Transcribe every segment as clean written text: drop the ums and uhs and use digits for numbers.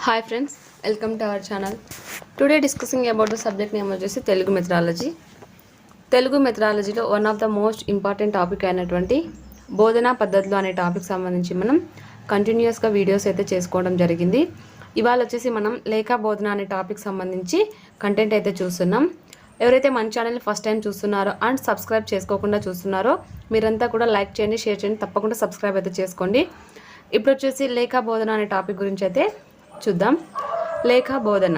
Hi friends, welcome to our channel. Today discussing about the subject name వచ్చేసి Telugu methodology. Telugu మెథడాలజీలో one of the most important topic అయినటువంటి బోధనా పద్ధతులు అనే topic సంబంధించి మనం కంటిన్యూస్గా వీడియోస్ అయితే చేసుకోవడం జరిగింది. ఇవాళ వచ్చేసి మనం లేఖా బోధన అనే టాపిక్ సంబంధించి కంటెంట్ అయితే చూస్తున్నాం. ఎవరైతే మన ఛానల్ని ఫస్ట్ టైం చూస్తున్నారో అండ్ సబ్స్క్రైబ్ చేసుకోకుండా చూస్తున్నారో మీరంతా కూడా లైక్ చేయండి, షేర్ చేయండి, తప్పకుండా సబ్స్క్రైబ్ అయితే చేసుకోండి. ఇప్పుడు వచ్చేసి లేఖా బోధన అనే టాపిక్ గురించి అయితే చూద్దాం. లేఖా బోధన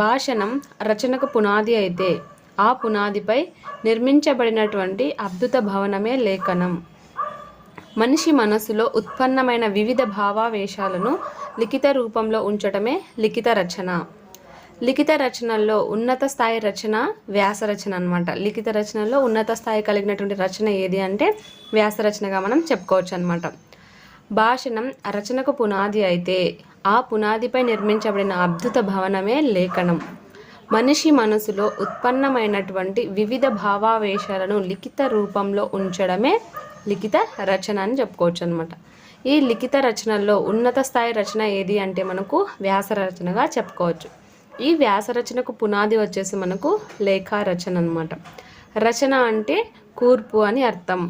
భాషణం రచనకు పునాది అయితే ఆ పునాదిపై నిర్మించబడినటువంటి అద్భుత భవనమే లేఖనం. మనిషి మనస్సులో ఉత్పన్నమైన వివిధ భావావేశాలను లిఖిత రూపంలో ఉంచటమే లిఖిత రచన. లిఖిత రచనల్లో ఉన్నత స్థాయి రచన వ్యాస రచన అనమాట. లిఖిత రచనలో ఉన్నత స్థాయి కలిగినటువంటి రచన ఏది అంటే వ్యాస రచనగా మనం చెప్పుకోవచ్చు అనమాట. భాషణం రచనకు పునాది అయితే ఆ పునాదిపై నిర్మించబడిన అద్భుత భవనమే లేఖనం. మనిషి మనసులో ఉత్పన్నమైనటువంటి వివిధ భావావేశాలను లిఖిత రూపంలో ఉంచడమే లిఖిత రచన అని చెప్పుకోవచ్చు అనమాట. ఈ లిఖిత రచనల్లో ఉన్నత స్థాయి రచన ఏది అంటే మనకు వ్యాస రచనగా చెప్పుకోవచ్చు. ఈ వ్యాస రచనకు పునాది వచ్చేసి మనకు లేఖా రచన అనమాట. రచన అంటే కూర్పు అని అర్థం.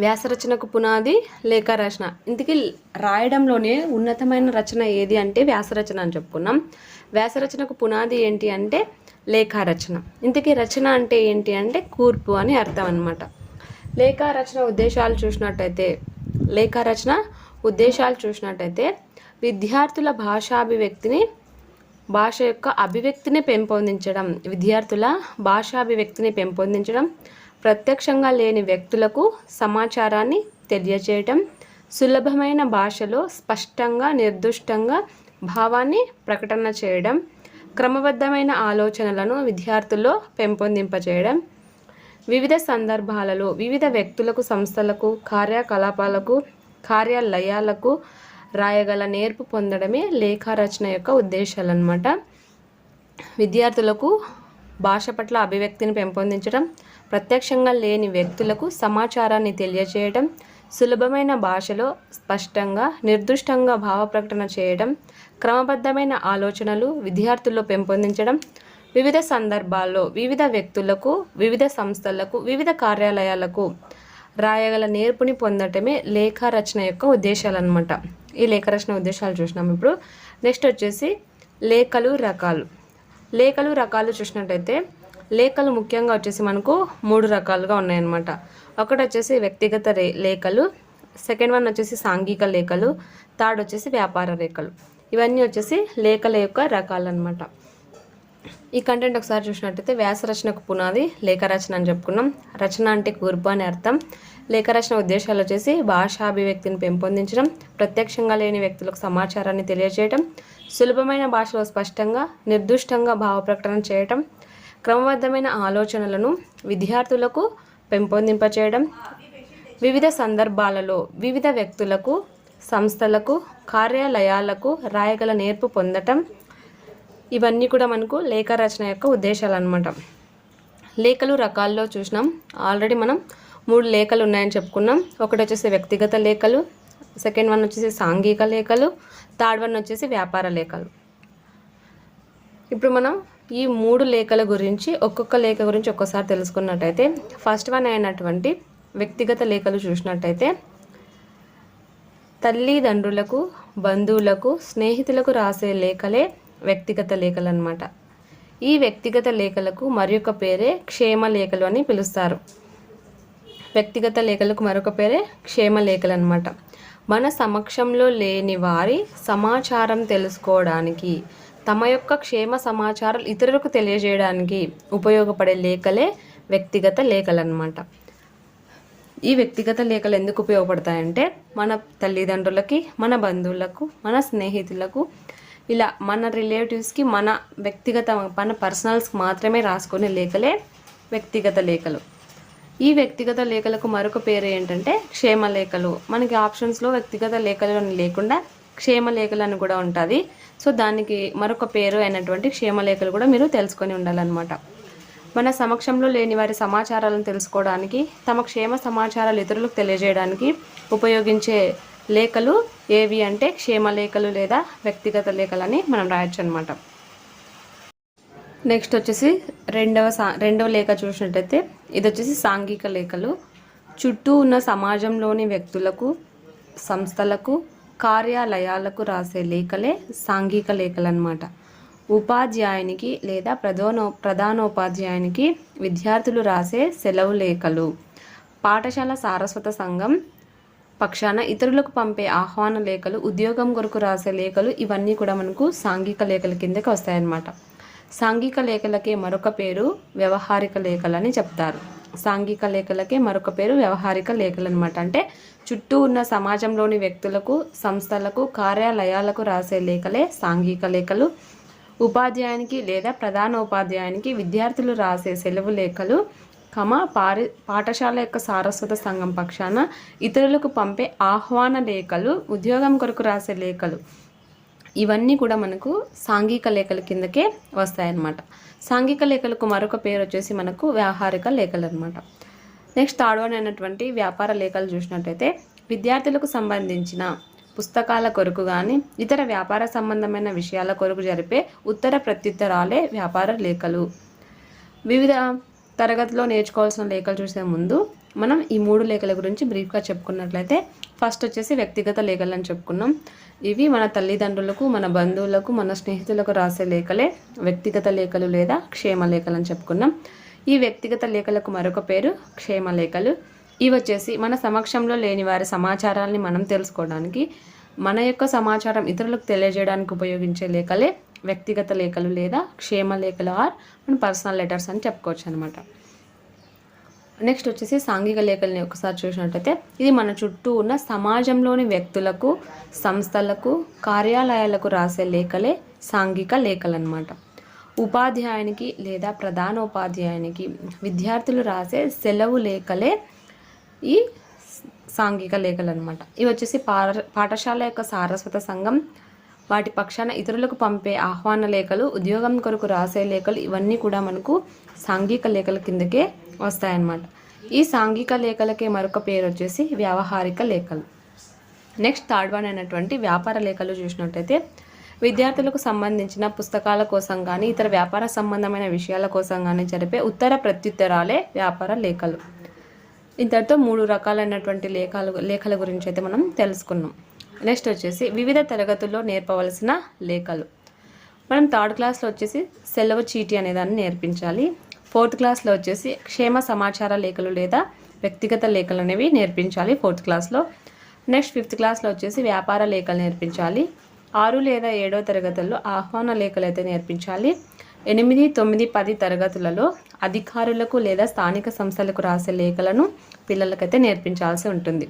వ్యాసరచనకు పునాది లేఖా రచన. ఇంతకీ రాయడంలోనే ఉన్నతమైన రచన ఏది అంటే వ్యాసరచన అని చెప్పుకున్నాం. వ్యాసరచనకు పునాది ఏంటి అంటే లేఖా రచన. ఇంతకీ రచన అంటే ఏంటి అంటే కూర్పు అని అర్థం అనమాట. లేఖా రచన ఉద్దేశాలు చూసినట్టయితే విద్యార్థుల భాష యొక్క అభివ్యక్తిని పెంపొందించడం, ప్రత్యక్షంగా లేని వ్యక్తులకు సమాచారాన్ని తెలియజేయటం, సులభమైన భాషలో స్పష్టంగా నిర్దిష్టంగా భావాన్ని ప్రకటన చేయడం, క్రమబద్ధమైన ఆలోచనలను విద్యార్థుల్లో పెంపొందింపచేయడం, వివిధ సందర్భాలలో వివిధ వ్యక్తులకు, సంస్థలకు, కార్యకలాపాలకు, కార్యాలయాలకు రాయగల నేర్పు పొందడమే లేఖా రచన యొక్క ఉద్దేశాలన్నమాట. విద్యార్థులకు భాష పట్ల అభివ్యక్తిని పెంపొందించడం, ప్రత్యక్షంగా లేని వ్యక్తులకు సమాచారాన్ని తెలియజేయడం, సులభమైన భాషలో స్పష్టంగా నిర్దిష్టంగా భావ ప్రకటన చేయడం, క్రమబద్ధమైన ఆలోచనలు విద్యార్థుల్లో పెంపొందించడం, వివిధ సందర్భాల్లో వివిధ వ్యక్తులకు, వివిధ సంస్థలకు, వివిధ కార్యాలయాలకు రాయగల నేర్పుని పొందటమే లేఖా రచన యొక్క ఉద్దేశాలన్నమాట. ఈ లేఖ రచన ఉద్దేశాలు చూసినాం. ఇప్పుడు నెక్స్ట్ వచ్చేసి లేఖలు రకాలు చూసినట్టయితే లేఖలు ముఖ్యంగా వచ్చేసి మనకు 3 రకాలుగా ఉన్నాయన్నమాట. ఒకటి వచ్చేసి వ్యక్తిగత లేఖలు, సెకండ్ వన్ వచ్చేసి సాంఘిక లేఖలు, థర్డ్ వచ్చేసి వ్యాపార లేఖలు. ఇవన్నీ వచ్చేసి లేఖల యొక్క రకాలు అనమాట. ఈ కంటెంట్ ఒకసారి చూసినట్టయితే వ్యాస రచనకు పునాది లేఖ రచన అని చెప్పుకున్నాం. రచన అంటే కూర్పు అని అర్థం. లేఖ రచన ఉద్దేశాలు వచ్చేసి భాషాభివ్యక్తిని పెంపొందించడం, ప్రత్యక్షంగా లేని వ్యక్తులకు సమాచారాన్ని తెలియజేయడం, సులభమైన భాషలో స్పష్టంగా నిర్దిష్టంగా భావ ప్రకటన చేయటం, క్రమబద్ధమైన ఆలోచనలను విద్యార్థులకు పెంపొందింపచేయడం, వివిధ సందర్భాలలో వివిధ వ్యక్తులకు, సంస్థలకు, కార్యాలయాలకు రాయగల నేర్పు పొందటం, ఇవన్నీ కూడా మనకు లేఖా రచన యొక్క ఉద్దేశాలు అనమాట. లేఖలు రకాల్లో చూసినాం. ఆల్రెడీ మనం 3 లేఖలు ఉన్నాయని చెప్పుకున్నాం. ఒకటి వచ్చేసి వ్యక్తిగత లేఖలు, సెకండ్ వన్ వచ్చేసి సాంఘిక లేఖలు, థర్డ్ వన్ వచ్చేసి వ్యాపార లేఖలు. ఇప్పుడు మనం ఈ 3 లేఖల గురించి ఒక్కొక్క లేఖ గురించి ఒక్కోసారి తెలుసుకున్నట్టయితే ఫస్ట్ వన్ అయినటువంటి వ్యక్తిగత లేఖలు చూసినట్టయితే తల్లిదండ్రులకు, బంధువులకు, స్నేహితులకు రాసే లేఖలే వ్యక్తిగత లేఖలు అన్నమాట. ఈ వ్యక్తిగత లేఖలకు మరొక పేరే క్షేమ లేఖలు అని పిలుస్తారు. వ్యక్తిగత లేఖలకు మరొక పేరే క్షేమ లేఖలు అన్నమాట. మన సమక్షంలో లేని వారి సమాచారం తెలుసుకోవడానికి, తమ యొక్క క్షేమ సమాచారాలు ఇతరులకు తెలియజేయడానికి ఉపయోగపడే లేఖలే వ్యక్తిగత లేఖలు అన్నమాట. ఈ వ్యక్తిగత లేఖలు ఎందుకు ఉపయోగపడతాయంటే మన తల్లిదండ్రులకి, మన బంధువులకు, మన స్నేహితులకు, ఇలా మన రిలేటివ్స్కి మన పర్సనల్స్కి మాత్రమే రాసుకునే లేఖలే వ్యక్తిగత లేఖలు. ఈ వ్యక్తిగత లేఖలకు మరొక పేరు ఏంటంటే క్షేమ లేఖలు. మనకి ఆప్షన్స్లో వ్యక్తిగత లేఖలు అని లేకుండా క్షేమ లేఖలు అని కూడా ఉంటుంది. సో దానికి మరొక పేరు అయినటువంటి క్షేమ లేఖలు కూడా మీరు తెలుసుకొని ఉండాలన్నమాట. మన సమక్షంలో లేని వారి సమాచారాలను తెలుసుకోవడానికి, తమ క్షేమ సమాచారాలు ఇతరులకు తెలియజేయడానికి ఉపయోగించే లేఖలు ఏవి అంటే క్షేమ లేఖలు లేదా వ్యక్తిగత లేఖలని మనం రాయొచ్చు అనమాట. నెక్స్ట్ వచ్చేసి రెండవ లేఖ చూసినట్టయితే ఇది వచ్చేసి సాంఘిక లేఖలు. చుట్టూ ఉన్న సమాజంలోని వ్యక్తులకు, సంస్థలకు, కార్యాలయాలకు రాసే లేఖలే సాంఘిక లేఖలు అన్నమాట. ఉపాధ్యాయునికి లేదా ప్రధానోపాధ్యాయునికి విద్యార్థులు రాసే సెలవు లేఖలు. పాఠశాల సారస్వత సంఘం పక్షాన ఇతరులకు పంపే ఆహ్వాన లేఖలు, ఉద్యోగం కొరకు రాసే లేఖలు, ఇవన్నీ కూడా మనకు సాంఘిక లేఖల కిందకి వస్తాయన్నమాట. సాంఘిక లేఖలకే మరొక పేరు వ్యవహారిక లేఖలు అని చెప్తారు. సాంఘిక లేఖలకే మరొక పేరు వ్యవహారిక లేఖలు అనమాట. అంటే చుట్టూ ఉన్న సమాజంలోని వ్యక్తులకు, సంస్థలకు, కార్యాలయాలకు రాసే లేఖలే సాంఘిక లేఖలు. ఉపాధ్యాయునికి లేదా ప్రధానోపాధ్యాయునికి విద్యార్థులు రాసే సెలవు లేఖలు, పాఠశాల యొక్క సారస్వత సంఘం పక్షాన ఇతరులకు పంపే ఆహ్వాన లేఖలు, ఉద్యోగం కొరకు రాసే లేఖలు, ఇవన్నీ కూడా మనకు సాంఘిక లేఖల కిందకే వస్తాయన్నమాట. సాంఘిక లేఖలకు మరొక పేరు వచ్చేసి మనకు వ్యవహారిక లేఖలు అనమాట. నెక్స్ట్ థర్డ్ వన్ అయినటువంటి వ్యాపార లేఖలు చూసినట్టయితే విద్యార్థులకు సంబంధించిన పుస్తకాల కొరకు కానీ ఇతర వ్యాపార సంబంధమైన విషయాల కొరకు జరిపే ఉత్తర ప్రత్యుత్తరాలే వ్యాపార లేఖలు. వివిధ తరగతిలో నేర్చుకోవాల్సిన లేఖలు చూసే ముందు మనం ఈ 3 లేఖల గురించి బ్రీఫ్గా చెప్పుకున్నట్లయితే ఫస్ట్ వచ్చేసి వ్యక్తిగత లేఖలు అని చెప్పుకున్నాం. ఇవి మన తల్లిదండ్రులకు, మన బంధువులకు, మన స్నేహితులకు రాసే లేఖలే వ్యక్తిగత లేఖలు లేదా క్షేమ లేఖలు అని చెప్పుకున్నాం. ఈ వ్యక్తిగత లేఖలకు మరొక పేరు క్షేమ లేఖలు. ఇవి వచ్చేసి మన సమక్షంలో లేని వారి సమాచారాన్ని మనం తెలుసుకోవడానికి, మన యొక్క సమాచారం ఇతరులకు తెలియజేయడానికి ఉపయోగించే లేఖలే వ్యక్తిగత లేఖలు లేదా క్షేమ లేఖలు ఆర్ మన పర్సనల్ లెటర్స్ అని చెప్పుకోవచ్చు అనమాట. నెక్స్ట్ వచ్చేసి సాంఘిక లేఖల్ని ఒకసారి చూసినట్టయితే ఇది మన చుట్టూ ఉన్న సమాజంలోని వ్యక్తులకు, సంస్థలకు, కార్యాలయాలకు రాసే లేఖలే సాంఘిక లేఖలు అనమాట. ఉపాధ్యాయునికి లేదా ప్రధానోపాధ్యాయునికి విద్యార్థులు రాసే సెలవు లేఖలే ఈ సాంఘిక లేఖలు అనమాట. ఇవి వచ్చేసి పాఠశాల యొక్క సారస్వత సంఘం వాటి పక్షాన ఇతరులకు పంపే ఆహ్వాన లేఖలు, ఉద్యోగం కొరకు రాసే లేఖలు, ఇవన్నీ కూడా మనకు సాంఘిక లేఖల కిందకే వస్తాయన్నమాట. ఈ సాంఘిక లేఖలకే మరొక పేరు వచ్చేసి వ్యావహారిక లేఖలు. నెక్స్ట్ థర్డ్ వన్ అయినటువంటి వ్యాపార లేఖలు చూసినట్టయితే విద్యార్థులకు సంబంధించిన పుస్తకాల కోసం కానీ ఇతర వ్యాపార సంబంధమైన విషయాల కోసం కానీ జరిపే ఉత్తర ప్రత్యుత్తరాలే వ్యాపార లేఖలు. ఇంతటితో 3 రకాలైనటువంటి లేఖల గురించి అయితే మనం తెలుసుకున్నాం. నెక్స్ట్ వచ్చేసి వివిధ తరగతుల్లో నేర్పవలసిన లేఖలు. మనం 3rd క్లాస్లో వచ్చేసి సెలవు చీటీ అనేదాన్ని నేర్పించాలి. 4th క్లాస్లో వచ్చేసి క్షేమ సమాచార లేఖలు లేదా వ్యక్తిగత లేఖలు అనేవి నేర్పించాలి 4th క్లాస్లో. నెక్స్ట్ 5th క్లాస్లో వచ్చేసి వ్యాపార లేఖలు నేర్పించాలి. 6 లేదా 7వ తరగతుల్లో ఆహ్వాన లేఖలు అయితే నేర్పించాలి. 8, 9, 10 తరగతులలో అధికారులకు లేదా స్థానిక సంస్థలకు రాసే లేఖలను పిల్లలకైతే నేర్పించాల్సి ఉంటుంది.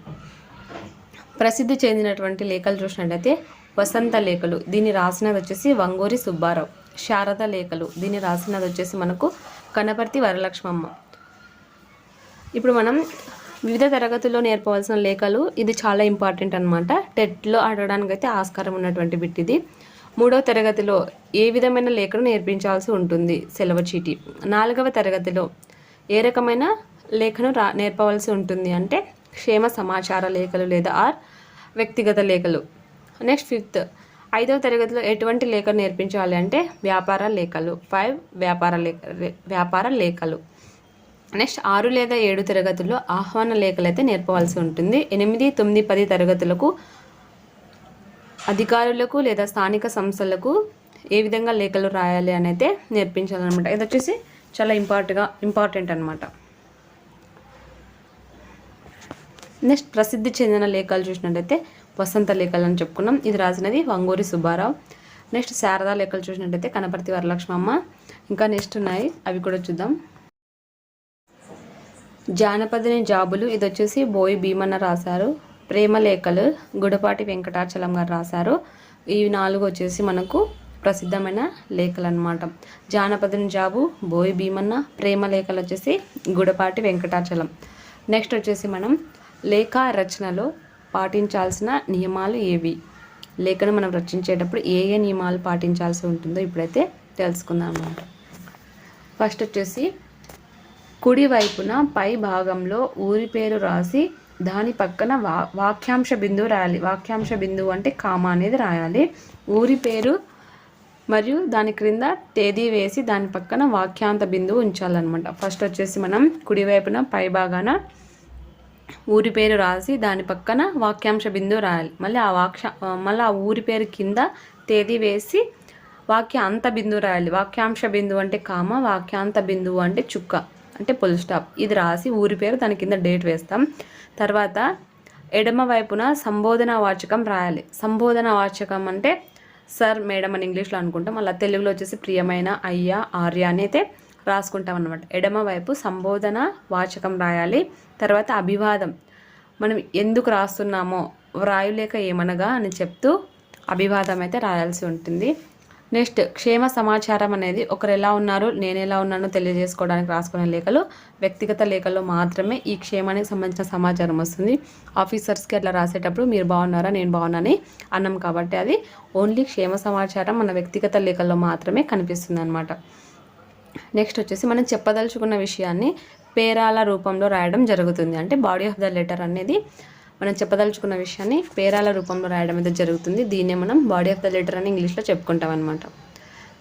ప్రసిద్ధి చెందినటువంటి లేఖలు చూసినట్టయితే వసంత లేఖలు, దీన్ని రాసినది వచ్చేసి వంగూరి సుబ్బారావు. శారద లేఖలు, దీన్ని రాసినది వచ్చేసి మనకు కనపర్తి వరలక్ష్మమ్మ. ఇప్పుడు మనం వివిధ తరగతుల్లో నేర్పవలసిన లేఖలు, ఇది చాలా ఇంపార్టెంట్ అనమాట. టెట్లో అడగడానికి అయితే ఆస్కారం ఉన్నటువంటి బిట్ ఇది. 3వ తరగతిలో ఏ విధమైన లేఖను నేర్పించాల్సి ఉంటుంది సెలవు చీటీ. 4వ తరగతిలో ఏ రకమైన లేఖను నేర్పవలసి ఉంటుంది అంటే క్షేమ సమాచార లేఖలు లేదా ఆర్ వ్యక్తిగత లేఖలు. నెక్స్ట్ 5th 5వ తరగతిలో ఎటువంటి లేఖను నేర్పించాలి అంటే వ్యాపార లేఖలు. 5 వ్యాపార లేఖలు. నెక్స్ట్ 6 లేదా 7 తరగతుల్లో ఆహ్వాన లేఖలు అయితే నేర్పవలసి ఉంటుంది. 8, 9, 10 తరగతులకు అధికారులకు లేదా స్థానిక సంస్థలకు ఏ విధంగా లేఖలు రాయాలి అని అయితే నేర్పించాలన్నమాట. ఇది వచ్చేసి చాలా ఇంపార్టెంట్ అనమాట. నెక్స్ట్ ప్రసిద్ధి చెందిన లేఖలు చూసినట్టయితే వసంత లేఖలు అని చెప్పుకున్నాం, ఇది రాసినది వంగూరి సుబ్బారావు. నెక్స్ట్ శారదా లేఖలు చూసినట్టయితే కనపర్తి వరలక్ష్మమ్మ. ఇంకా నెక్స్ట్ ఉన్నాయి, అవి కూడా చూద్దాం. జానపదని జాబులు, ఇది వచ్చేసి బోయి భీమన్న రాశారు. ప్రేమ లేఖలు గుడపాటి వెంకటాచలం గారు రాశారు. ఈ 4 వచ్చేసి మనకు ప్రసిద్ధమైన లేఖలు అనమాట. జానపదని జాబు బోయి భీమన్న, ప్రేమ లేఖలు వచ్చేసి గుడపాటి వెంకటాచలం. నెక్స్ట్ వచ్చేసి మనం లేఖ రచనలో పాటించాల్సిన నియమాలు ఏవి, లేఖను మనం రచించేటప్పుడు ఏ నియమాలు పాటించాల్సి ఉంటుందో ఇప్పుడైతే తెలుసుకుందాం అన్నమాట. ఫస్ట్ వచ్చేసి కుడి వైపున పై భాగంలో ఊరి పేరు రాసి దాని పక్కన వాక్యాంశ బిందువు రాయాలి. వాక్యాంశ బిందువు అంటే కామా అనేది రాయాలి. ఊరి పేరు మరియు దాని క్రింద తేదీ వేసి దాని పక్కన వాక్యాంత బిందువు ఉంచాలన్నమాట. ఫస్ట్ వచ్చేసి మనం కుడివైపున పై భాగాన ఊరి పేరు రాసి దాని పక్కన వాక్యాంశ బిందువు రాయాలి. మళ్ళీ ఆ ఊరి పేరు కింద తేదీ వేసి వాక్యాంత బిందువు రాయాలి. వాక్యాంశ బిందువు అంటే కామ, వాక్యాంత బిందువు అంటే చుక్క అంటే ఫుల్ స్టాప్. ఇది రాసి ఊరి పేరు దాని కింద డేట్ వేస్తాం. తర్వాత ఎడమ వైపున సంబోధన వాచకం రాయాలి. సంబోధన వాచకం అంటే సార్, మేడం అని ఇంగ్లీష్లో అనుకుంటాం. అలా తెలుగులో వచ్చేసి ప్రియమైన, అయ్యా, ఆర్య అని అయితే రాసుకుంటాం అన్నమాట. ఎడమ వైపు సంబోధన వాచకం రాయాలి. తర్వాత అభివాదం, మనం ఎందుకు రాస్తున్నామో వ్రాయులేక ఏమనగా అని చెప్తూ అభివాదం అయితే రాయాల్సి ఉంటుంది. నెక్స్ట్ క్షేమ సమాచారం అనేది ఒకరు ఎలా ఉన్నారు, నేను ఎలా ఉన్నానో తెలియజేసుకోవడానికి రాసుకునే లేఖలు. వ్యక్తిగత లేఖల్లో మాత్రమే ఈ క్షేమానికి సంబంధించిన సమాచారం వస్తుంది. ఆఫీసర్స్కి అట్లా రాసేటప్పుడు మీరు బాగున్నారా, నేను బాగున్నానని అన్నాం కాబట్టి అది ఓన్లీ క్షేమ సమాచారం మన వ్యక్తిగత లేఖల్లో మాత్రమే కనిపిస్తుంది అన్నమాట. నెక్స్ట్ వచ్చేసి మనం చెప్పదలుచుకున్న విషయాన్ని పేరాల రూపంలో రాయడం జరుగుతుంది. అంటే బాడీ ఆఫ్ ద లెటర్ అనేది మనం చెప్పదలుచుకున్న విషయాన్ని పేరాల రూపంలో రాయడం అయితే జరుగుతుంది. దీన్నే మనం బాడీ ఆఫ్ ద లెటర్ అని ఇంగ్లీష్లో చెప్పుకుంటాం అనమాట.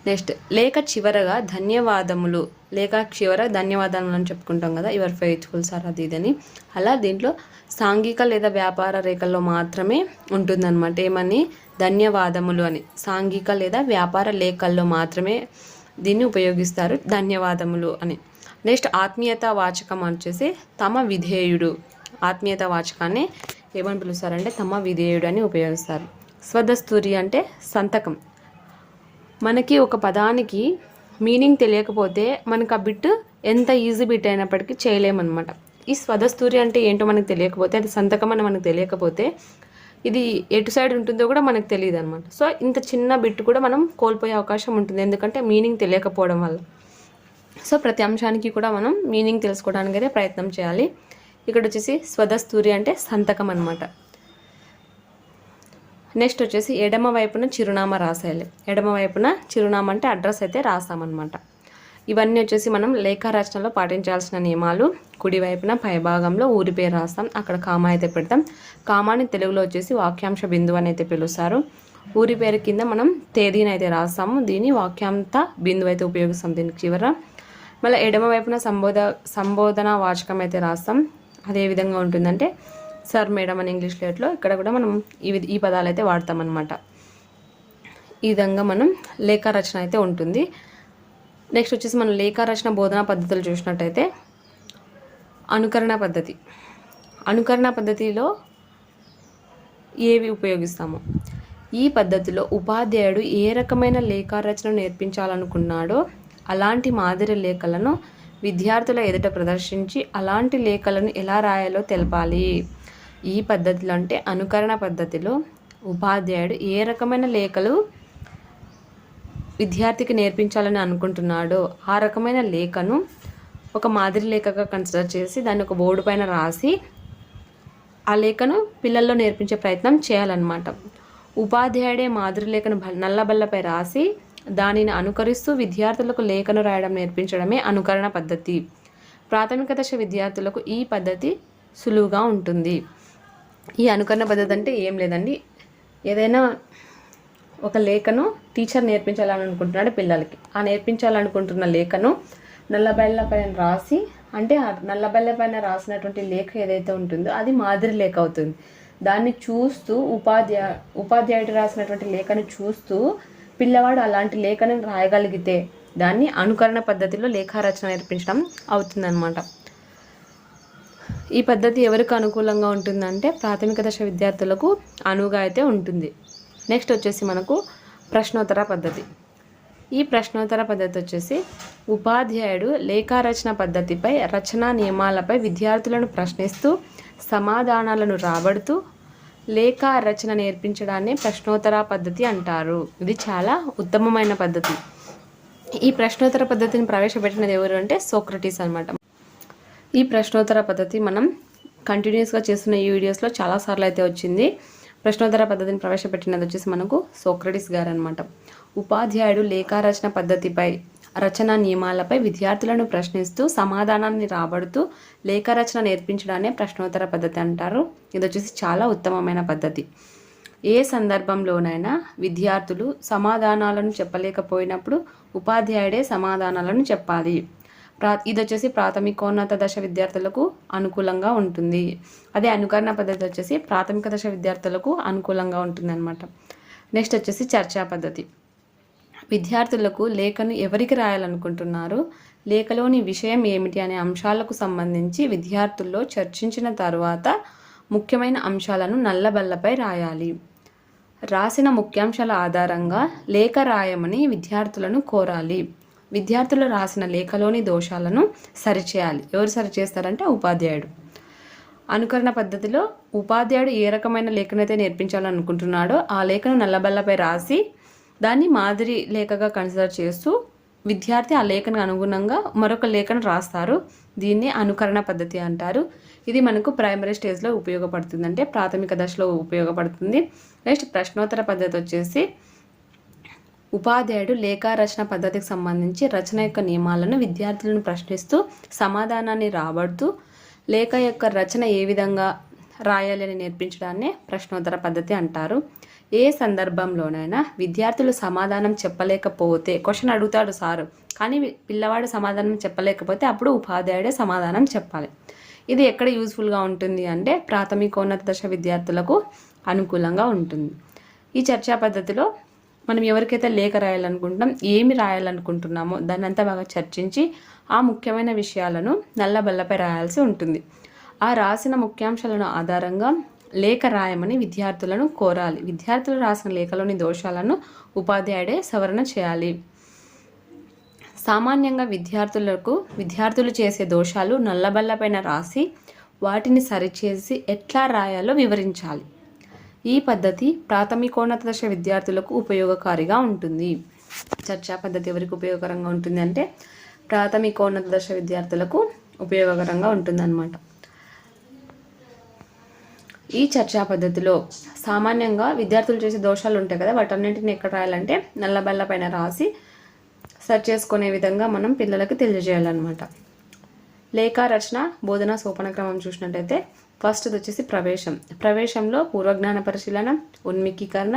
నెక్స్ట్ లేఖ చివరగా ధన్యవాదములు, లేఖ చివర ధన్యవాదములు అని చెప్పుకుంటాం కదా, యువర్ ఫెయిత్ఫుల్ సార్ అది ఇదని. అలా దీంట్లో సాంఘిక లేదా వ్యాపార రేఖల్లో మాత్రమే ఉంటుందన్నమాట. ఏమని, ధన్యవాదములు అని. సాంఘిక లేదా వ్యాపార లేఖల్లో మాత్రమే దీన్ని ఉపయోగిస్తారు, ధన్యవాదములు అని. నెక్స్ట్ ఆత్మీయత వాచకం వచ్చేసి తమ విధేయుడు. ఆత్మీయత వాచకాన్ని ఏమని పిలుస్తారంటే తమ విధేయుడు అని ఉపయోగిస్తారు. స్వదస్తూరి అంటే సంతకం. మనకి ఒక పదానికి మీనింగ్ తెలియకపోతే మనకు ఆ బిట్ ఎంత ఈజీ బిట్ అయినప్పటికీ చేయలేమన్నమాట. ఈ స్వదస్తూరి అంటే ఏంటో మనకు తెలియకపోతే, అది సంతకం అని మనకు తెలియకపోతే ఇది ఎటు సైడ్ ఉంటుందో కూడా మనకు తెలియదు అనమాట. సో ఇంత చిన్న బిట్ కూడా మనం కోల్పోయే అవకాశం ఉంటుంది, ఎందుకంటే మీనింగ్ తెలియకపోవడం వల్ల. సో ప్రతి అంశానికి కూడా మనం మీనింగ్ తెలుసుకోవడానికి అయితే ప్రయత్నం చేయాలి. ఇక్కడ వచ్చేసి స్వదస్తూరి అంటే సంతకం అనమాట. నెక్స్ట్ వచ్చేసి ఎడమ వైపున చిరునామా రాసేయాలి. ఎడమ వైపున చిరునామా అంటే అడ్రస్ అయితే రాసామన్నమాట. ఇవన్నీ వచ్చేసి మనం లేఖ రచనలో పాటించాల్సిన నియమాలు. కుడివైపున పైభాగంలో ఊరి పేరు రాస్తాం, అక్కడ కామా అయితే పెడతాం. కామాని తెలుగులో వచ్చేసి వాక్యాంశ బిందువు అని అయితే పిలుస్తారు. ఊరి పేరు కింద మనం తేదీని అయితే రాస్తాము, దీన్ని వాక్యాంత బిందువు అయితే ఉపయోగిస్తాం దీనికి చివర. మళ్ళీ ఎడమ వైపున సంబోధన వాచకం అయితే రాస్తాం. అదే విధంగా ఉంటుందంటే సార్, మేడం అని ఇంగ్లీష్ లేట్లో ఇక్కడ కూడా మనం ఈ పదాలు అయితే వాడతాం అన్నమాట. ఈ విధంగా మనం లేఖ రచన అయితే ఉంటుంది. నెక్స్ట్ వచ్చేసి మనం లేఖ రచన బోధనా పద్ధతులు చూసినట్టయితే అనుకరణ పద్ధతి. అనుకరణ పద్ధతిలో ఏవి ఉపయోగిస్తాము? ఈ పద్ధతిలో ఉపాధ్యాయుడు ఏ రకమైన లేఖ రచన నేర్పించాలనుకున్నాడో అలాంటి మాదిరి లేఖలను విద్యార్థుల ఎదుట ప్రదర్శించి అలాంటి లేఖలను ఎలా రాయాలో తెలపాలి. ఈ పద్ధతిలో అంటే అనుకరణ పద్ధతిలో ఉపాధ్యాయుడు ఏ రకమైన లేఖలు విద్యార్థికి నేర్పించాలని అనుకుంటున్నాడో ఆ రకమైన లేఖను ఒక మాదిరి లేఖగా కన్సిడర్ చేసి దాన్ని ఒక బోర్డు పైన రాసి ఆ లేఖను పిల్లల్లో నేర్పించే ప్రయత్నం చేయాలన్నమాట. ఉపాధ్యాయుడే మాదిరి లేఖను నల్లబల్లపై రాసి దానిని అనుకరిస్తూ విద్యార్థులకు లేఖను రాయడం నేర్పించడమే అనుకరణ పద్ధతి. ప్రాథమిక దశ విద్యార్థులకు ఈ పద్ధతి సులువుగా ఉంటుంది. ఈ అనుకరణ పద్ధతి అంటే ఏం లేదండి, ఏదైనా ఒక లేఖను టీచర్ నేర్పించాలని అనుకుంటున్నాడు పిల్లలకి, ఆ నేర్పించాలనుకుంటున్న లేఖను నల్లబల్ల పైన రాసి, అంటే ఆ నల్లబల్ల పైన రాసినటువంటి లేఖ ఏదైతే ఉంటుందో అది మాదిరి లేఖ అవుతుంది. దాన్ని చూస్తూ ఉపాధ్యాయుడు రాసినటువంటి లేఖను చూస్తూ పిల్లవాడు అలాంటి లేఖను రాయగలిగితే దాన్ని అనుకరణ పద్ధతిలో లేఖారచన నేర్పించడం అవుతుందన్నమాట. ఈ పద్ధతి ఎవరికి అనుకూలంగా ఉంటుందంటే ప్రాథమిక దశ విద్యార్థులకు అనువుగా అయితే ఉంటుంది. నెక్స్ట్ వచ్చేసి మనకు ప్రశ్నోత్తర పద్ధతి. ఈ ప్రశ్నోత్తర పద్ధతి వచ్చేసి ఉపాధ్యాయుడు లేఖారచన పద్ధతిపై, రచనా నియమాలపై విద్యార్థులను ప్రశ్నిస్తూ సమాధానాలను రాబడుతూ లేఖ రచన నేర్పించడాన్ని ప్రశ్నోత్తర పద్ధతి అంటారు. ఇది చాలా ఉత్తమమైన పద్ధతి. ఈ ప్రశ్నోత్తర పద్ధతిని ప్రవేశపెట్టినది ఎవరు అంటే సోక్రటీస్ అనమాట. ఈ ప్రశ్నోత్తర పద్ధతి మనం కంటిన్యూస్గా చేస్తున్న ఈ వీడియోస్లో చాలాసార్లు అయితే వచ్చింది. ప్రశ్నోత్తర పద్ధతిని ప్రవేశపెట్టినది వచ్చేసి మనకు సోక్రటీస్ గారు అనమాట. ఉపాధ్యాయుడు లేఖారచన పద్ధతిపై, రచనా నియమాలపై విద్యార్థులను ప్రశ్నిస్తూ సమాధానాన్ని రాబడుతూ లేఖ రచన నేర్పించడాన్ని ప్రశ్నోత్తర పద్ధతి అంటారు. ఇది వచ్చేసి చాలా ఉత్తమమైన పద్ధతి. ఏ సందర్భంలోనైనా విద్యార్థులు సమాధానాలను చెప్పలేకపోయినప్పుడు ఉపాధ్యాయుడే సమాధానాలను చెప్పాలి. ఇది వచ్చేసి ప్రాథమికోన్నత దశ విద్యార్థులకు అనుకూలంగా ఉంటుంది. అదే అనుకరణ పద్ధతి వచ్చేసి ప్రాథమిక దశ విద్యార్థులకు అనుకూలంగా ఉంటుంది అన్నమాట. నెక్స్ట్ వచ్చేసి చర్చా పద్ధతి. విద్యార్థులకు లేఖను ఎవరికి రాయాలనుకుంటున్నారు, లేఖలోని విషయం ఏమిటి అనే అంశాలకు సంబంధించి విద్యార్థుల్లో చర్చించిన తర్వాత ముఖ్యమైన అంశాలను నల్లబల్లపై రాయాలి. రాసిన ముఖ్యాంశాల ఆధారంగా లేఖ రాయమని విద్యార్థులను కోరాలి. విద్యార్థులు రాసిన లేఖలోని దోషాలను సరిచేయాలి. ఎవరు సరిచేస్తారంటే ఉపాధ్యాయుడు. అనుకరణ పద్ధతిలో ఉపాధ్యాయుడు ఏ రకమైన లేఖనైతే నేర్పించాలనుకుంటున్నాడో ఆ లేఖను నల్లబల్లపై రాసి దాన్ని మాదిరి లేఖగా కన్సిడర్ చేస్తూ విద్యార్థి ఆ లేఖను అనుగుణంగా మరొక లేఖను రాస్తారు. దీన్ని అనుకరణ పద్ధతి అంటారు. ఇది మనకు ప్రైమరీ స్టేజ్లో ఉపయోగపడుతుంది, అంటే ప్రాథమిక దశలో ఉపయోగపడుతుంది. నెక్స్ట్ ప్రశ్నోత్తర పద్ధతి వచ్చేసి ఉపాధ్యాయుడు లేఖ రచన పద్ధతికి సంబంధించి రచన యొక్క నియమాలను విద్యార్థులను ప్రశ్నిస్తూ సమాధానాన్ని రాబడుతూ లేఖ యొక్క రచన ఏ విధంగా రాయాలి అని నేర్పించడాన్ని ప్రశ్నోత్తర పద్ధతి అంటారు. ఏ సందర్భంలోనైనా విద్యార్థులు సమాధానం చెప్పలేకపోతే, క్వశ్చన్ అడుగుతాడు సారు కానీ పిల్లవాడు సమాధానం చెప్పలేకపోతే అప్పుడు ఉపాధ్యాయుడే సమాధానం చెప్పాలి. ఇది ఎక్కడ యూజ్ఫుల్గా ఉంటుంది అంటే ప్రాథమికోన్నత దశ విద్యార్థులకు అనుకూలంగా ఉంటుంది. ఈ చర్చా పద్ధతిలో మనం ఎవరికైతే లేఖ రాయాలనుకుంటున్నాం, ఏమి రాయాలనుకుంటున్నామో దాన్ని అంతా బాగా చర్చించి ఆ ముఖ్యమైన విషయాలను నల్లబల్లపై రాయాల్సి ఉంటుంది. ఆ రాసిన ముఖ్యాంశాలను ఆధారంగా లేఖ రాయమని విద్యార్థులను కోరాలి. విద్యార్థులు రాసిన లేఖలోని దోషాలను ఉపాధ్యాయుడే సవరణ చేయాలి. సామాన్యంగా విద్యార్థులు చేసే దోషాలు నల్లబల్లపైన రాసి వాటిని సరిచేసి ఎట్లా రాయాలో వివరించాలి. ఈ పద్ధతి ప్రాథమికోన్నత దశ విద్యార్థులకు ఉపయోగకారిగా ఉంటుంది. చర్చా పద్ధతి ఎవరికి ఉపయోగకరంగా ఉంటుంది అంటే ప్రాథమికోన్నత దశ విద్యార్థులకు ఉపయోగకరంగా ఉంటుందన్నమాట. ఈ చర్చా పద్ధతిలో సామాన్యంగా విద్యార్థులు చేసే దోషాలు ఉంటాయి కదా, వాటన్నింటిని ఎక్కడ రాయాలంటే నల్లబల్ల పైన రాసి సర్చ్ చేసుకునే విధంగా మనం పిల్లలకి తెలియజేయాలన్నమాట. లేఖ రచన బోధన సోపాన క్రమం చూసినట్టయితే ఫస్ట్ వచ్చేసి ప్రవేశంలో పూర్వజ్ఞాన పరిశీలన, ఉన్మికీకరణ,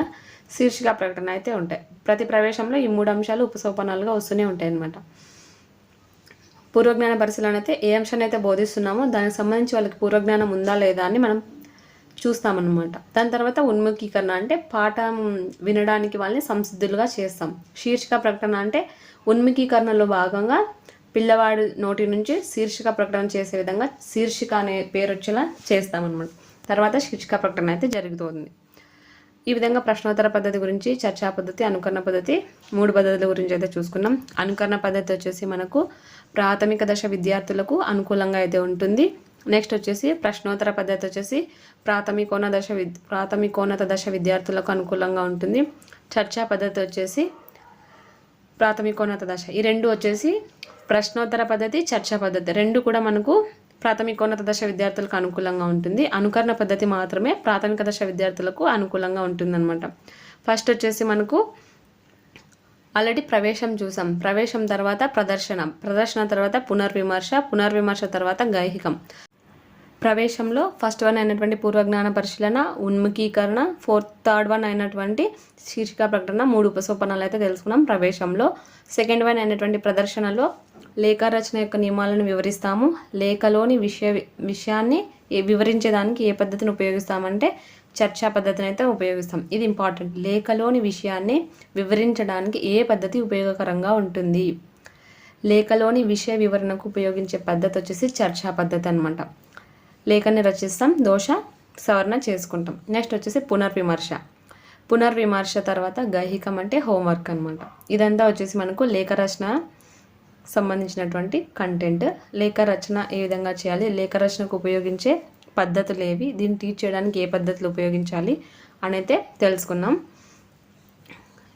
శీర్షిక ప్రకటన అయితే ఉంటాయి. ప్రతి ప్రవేశంలో ఈ 3 అంశాలు ఉపసోపానాలుగా వస్తూనే ఉంటాయి అన్నమాట. పూర్వజ్ఞాన పరిశీలన అయితే ఏ అంశాన్ని అయితే బోధిస్తున్నామో దానికి సంబంధించి వాళ్ళకి పూర్వజ్ఞానం ఉందా లేదా అని మనం చూస్తామన్నమాట. దాని తర్వాత ఉన్ముఖీకరణ అంటే పాఠం వినడానికి వాళ్ళని సంసిద్ధులుగా చేస్తాం. శీర్షిక ప్రకటన అంటే ఉన్ముఖీకరణలో భాగంగా పిల్లవాడి నోటి నుంచి శీర్షిక ప్రకటన చేసే విధంగా శీర్షిక అనే పేరు వచ్చేలా చేస్తామన్నమాట. తర్వాత శీర్షిక ప్రకటన అయితే జరుగుతుంది. ఈ విధంగా ప్రశ్నోత్తర పద్ధతి గురించి, చర్చా పద్ధతి, అనుకరణ పద్ధతి 3 పద్ధతుల గురించి అయితే చూసుకున్నాం. అనుకరణ పద్ధతి వచ్చేసి మనకు ప్రాథమిక దశ విద్యార్థులకు అనుకూలంగా అయితే ఉంటుంది. నెక్స్ట్ వచ్చేసి ప్రశ్నోత్తర పద్ధతి వచ్చేసి ప్రాథమికోన్నత దశ విద్యార్థులకు అనుకూలంగా ఉంటుంది. చర్చా పద్ధతి వచ్చేసి ప్రాథమికోన్నత దశ. ఈ 2 వచ్చేసి ప్రశ్నోత్తర పద్ధతి, చర్చా పద్ధతి 2 కూడా మనకు ప్రాథమికోన్నత దశ విద్యార్థులకు అనుకూలంగా ఉంటుంది. అనుకరణ పద్ధతి మాత్రమే ప్రాథమిక దశ విద్యార్థులకు అనుకూలంగా ఉంటుందన్నమాట. ఫస్ట్ వచ్చేసి మనకు ఆల్రెడీ ప్రవేశం చూసాం. ప్రవేశం తర్వాత ప్రదర్శన తర్వాత పునర్విమర్శ తర్వాత గైహికం. ప్రవేశంలో ఫస్ట్ వన్ అయినటువంటి పూర్వజ్ఞాన పరిశీలన, ఉన్ముఖీకరణ, థర్డ్ వన్ అయినటువంటి శీర్షిక ప్రకటన 3 ఉపసోపనాలు అయితే తెలుసుకున్నాం ప్రవేశంలో. సెకండ్ వన్ అయినటువంటి ప్రదర్శనలో లేఖ రచన యొక్క నియమాలను వివరిస్తాము. లేఖలోని విషయాన్ని వివరించేదానికి ఏ పద్ధతిని ఉపయోగిస్తామంటే చర్చా పద్ధతిని అయితే ఉపయోగిస్తాం. ఇది ఇంపార్టెంట్. లేఖలోని విషయాన్ని వివరించడానికి ఏ పద్ధతి ఉపయోగకరంగా ఉంటుంది? లేఖలోని విషయ వివరణకు ఉపయోగించే పద్ధతి వచ్చేసి చర్చా పద్ధతి అనమాట. లేఖని రచిస్తాం, దోష సవరణ చేసుకుంటాం. నెక్స్ట్ వచ్చేసి పునర్విమర్శ తర్వాత గైహికం అంటే హోంవర్క్ అనమాట. ఇదంతా వచ్చేసి మనకు లేఖ రచన సంబంధించినటువంటి కంటెంట్. లేఖ రచన ఏ విధంగా చేయాలి, లేఖ రచనకు ఉపయోగించే పద్ధతులు ఏవి, దీన్ని టీచ్ చేయడానికి ఏ పద్ధతులు ఉపయోగించాలి అని అయితే తెలుసుకున్నాం.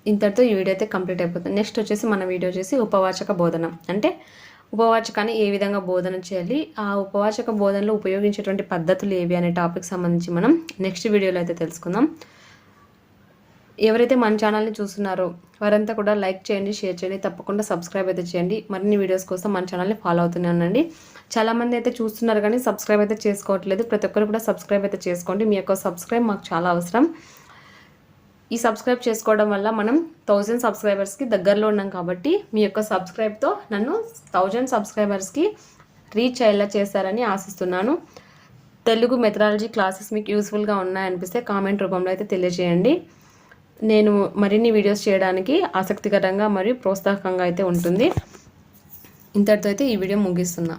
ఇంతటితో ఈ వీడియో అయితే కంప్లీట్ అయిపోతుంది. నెక్స్ట్ వచ్చేసి మన వీడియో వచ్చేసి ఉపవాచక బోధన, అంటే ఉపవాచకాన్ని ఏ విధంగా బోధన చేయాలి, ఆ ఉపవాచక బోధనలో ఉపయోగించేటువంటి పద్ధతులు ఏవి అనే టాపిక్ సంబంధించి మనం నెక్స్ట్ వీడియోలో అయితే తెలుసుకుందాం. ఎవరైతే మన ఛానల్ని చూస్తున్నారో వారంతా కూడా లైక్ చేయండి, షేర్ చేయండి, తప్పకుండా సబ్స్క్రైబ్ అయితే చేయండి. మరిన్ని వీడియోస్ కోసం మన ఛానల్ని ఫాలో అవుతూనే ఉండండి. చాలామంది అయితే చూస్తున్నారు కానీ సబ్స్క్రైబ్ అయితే చేసుకోవట్లేదు. ప్రతి ఒక్కరు కూడా సబ్స్క్రైబ్ అయితే చేసుకోండి. మీ యొక్క సబ్స్క్రైబ్ మాకు చాలా అవసరం. ఈ సబ్స్క్రైబ్ చేసుకోవడం వల్ల మనం 1000 సబ్స్క్రైబర్స్కి దగ్గరలో ఉన్నాం కాబట్టి మీ యొక్క సబ్స్క్రైబ్తో నన్ను 1000 సబ్స్క్రైబర్స్కి రీచ్ అయ్యేలా చేస్తారని ఆశిస్తున్నాను. తెలుగు మెథడాలజీ క్లాసెస్ మీకు యూస్ఫుల్గా ఉన్నాయనిపిస్తే కామెంట్ రూపంలో అయితే తెలియజేయండి. నేను మరిన్ని వీడియోస్ చేయడానికి ఆసక్తికరంగా మరియు ప్రోత్సాహకంగా అయితే ఉంటుంది. ఇంతటితో అయితే ఈ వీడియో ముగిస్తున్నా.